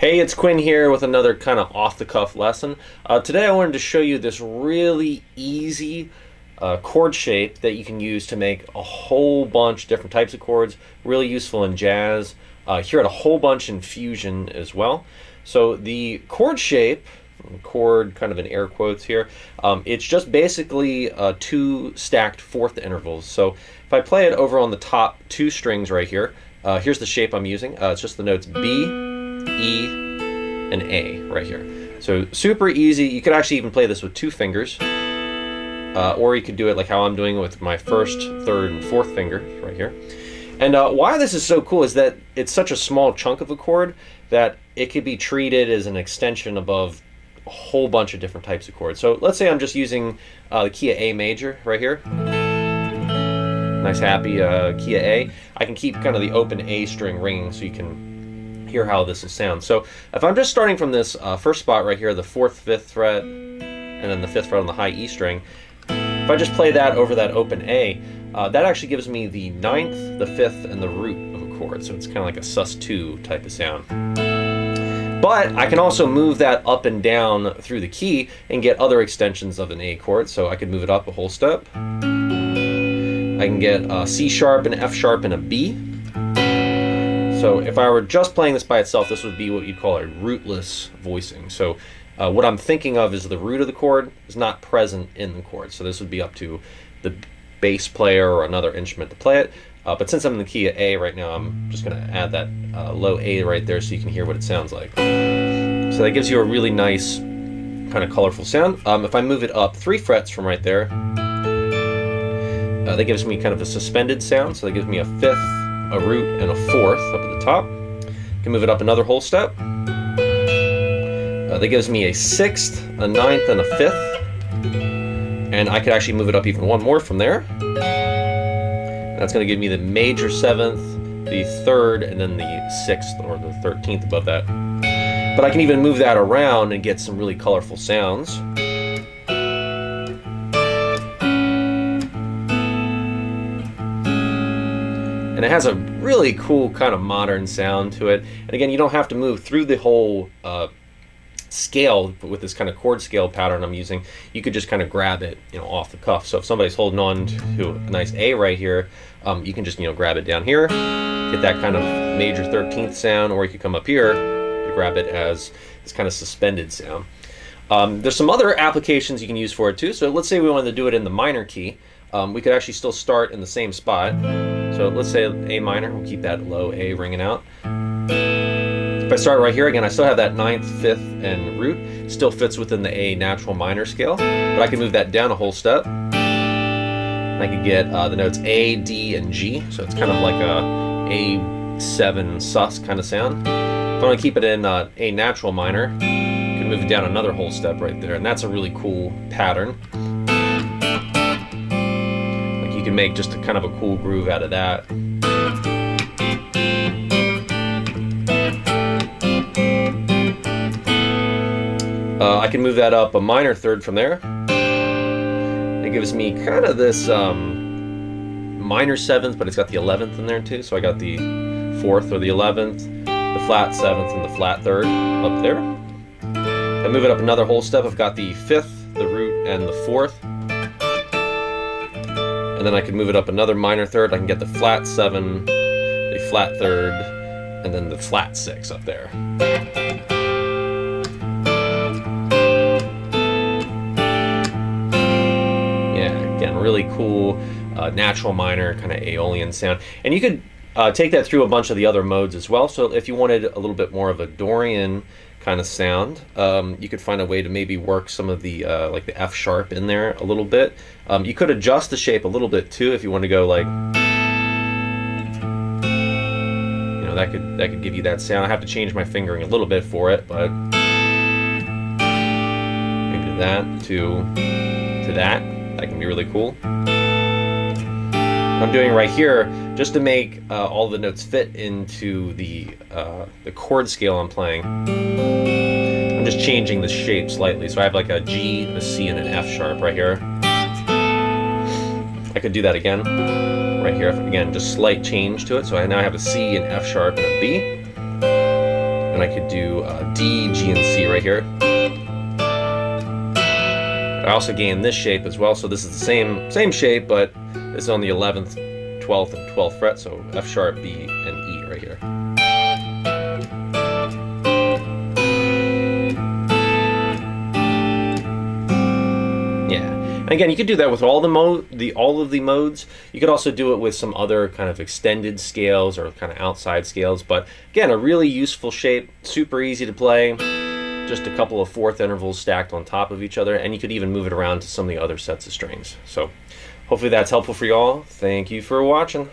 Hey, it's Quinn here with another kind of off-the-cuff lesson. Today I wanted to show you this really easy chord shape that you can use to make a whole bunch of different types of chords, really useful in jazz. Hear it a whole bunch in fusion as well. So the chord shape, chord kind of in air quotes here, it's just basically two stacked fourth intervals. So if I play it over on the top two strings right here, here's the shape I'm using. It's just the notes B, E, and A right here. So super easy. You could actually even play this with two fingers, or you could do it like how I'm doing with my first, third, and fourth finger right here. And why this is so cool is that it's such a small chunk of a chord that it could be treated as an extension above a whole bunch of different types of chords. So let's say I'm just using the key of A major right here. Nice happy key of A. I can keep kind of the open A string ringing so you can hear how this will sound. So if I'm just starting from this first spot right here, the 4th, 5th fret, and then the 5th fret on the high E string, if I just play that over that open A, that actually gives me the 9th, the 5th, and the root of a chord. So it's kind of like a sus2 type of sound. But I can also move that up and down through the key and get other extensions of an A chord. So I could move it up a whole step. I can get a C sharp, an F sharp, and a B. So if I were just playing this by itself, this would be what you'd call a rootless voicing. So what I'm thinking of is the root of the chord is not present in the chord. So this would be up to the bass player or another instrument to play it. But since I'm in the key of A right now, I'm just going to add that low A right there so you can hear what it sounds like. So that gives you a really nice kind of colorful sound. If I move it up 3 frets from right there, that gives me kind of a suspended sound. So that gives me a 5th, a root, and a 4th up at the top. I can move it up another whole step. That gives me a 6th, a 9th, and a 5th. And I could actually move it up even one more from there. That's going to give me the major 7th, the 3rd, and then the 6th or the 13th above that. But I can even move that around and get some really colorful sounds. And it has a really cool kind of modern sound to it. And again, you don't have to move through the whole scale with this kind of chord scale pattern I'm using. You could just kind of grab it, off the cuff. So if somebody's holding on to a nice A right here, you can just, grab it down here, get that kind of major 13th sound, or you could come up here to grab it as this kind of suspended sound. There's some other applications you can use for it too. So let's say we wanted to do it in the minor key. We could actually still start in the same spot. So let's say A minor, we'll keep that low A ringing out. If I start right here, again, I still have that 9th, 5th, and root. Still fits within the A natural minor scale, but I can move that down a whole step. I could get the notes A, D, and G, so it's kind of like a A7 sus kind of sound. If I want to keep it in A natural minor, I can move it down another whole step right there, and that's a really cool pattern. You can make just a kind of a cool groove out of that. I can move that up a minor 3rd from there. It gives me kind of this minor 7th, but it's got the 11th in there too. So I got the 4th or the 11th, the flat 7th, and the flat 3rd up there. If I move it up another whole step, I've got the 5th, the root, and the 4th. And then I can move it up another minor 3rd. I can get the flat 7, the flat 3rd, and then the flat 6 up there. Yeah, again, really cool natural minor kind of Aeolian sound. And you could take that through a bunch of the other modes as well. So if you wanted a little bit more of a Dorian kind of sound, you could find a way to maybe work some of the like the F sharp in there a little bit. You could adjust the shape a little bit too if you want to go like, that could give you that sound. I have to change my fingering a little bit for it, but maybe to that, to that. That can be really cool. I'm doing right here just to make all the notes fit into the chord scale I'm playing. I'm just changing the shape slightly. So I have like a G, a C, and an F sharp right here. I could do that again right here. Again, just slight change to it. So I now have a C, an F sharp, and a B. And I could do D, G, and C right here. I also gain this shape as well, so this is the same shape, but it's on the 11th, 12th, and 12th fret, so F sharp, B, and E right here. Yeah. Again, you could do that with all of the modes. You could also do it with some other kind of extended scales or kind of outside scales. But again, a really useful shape, super easy to play. Just a couple of fourth intervals stacked on top of each other, and you could even move it around to some of the other sets of strings. So hopefully that's helpful for y'all. Thank you for watching.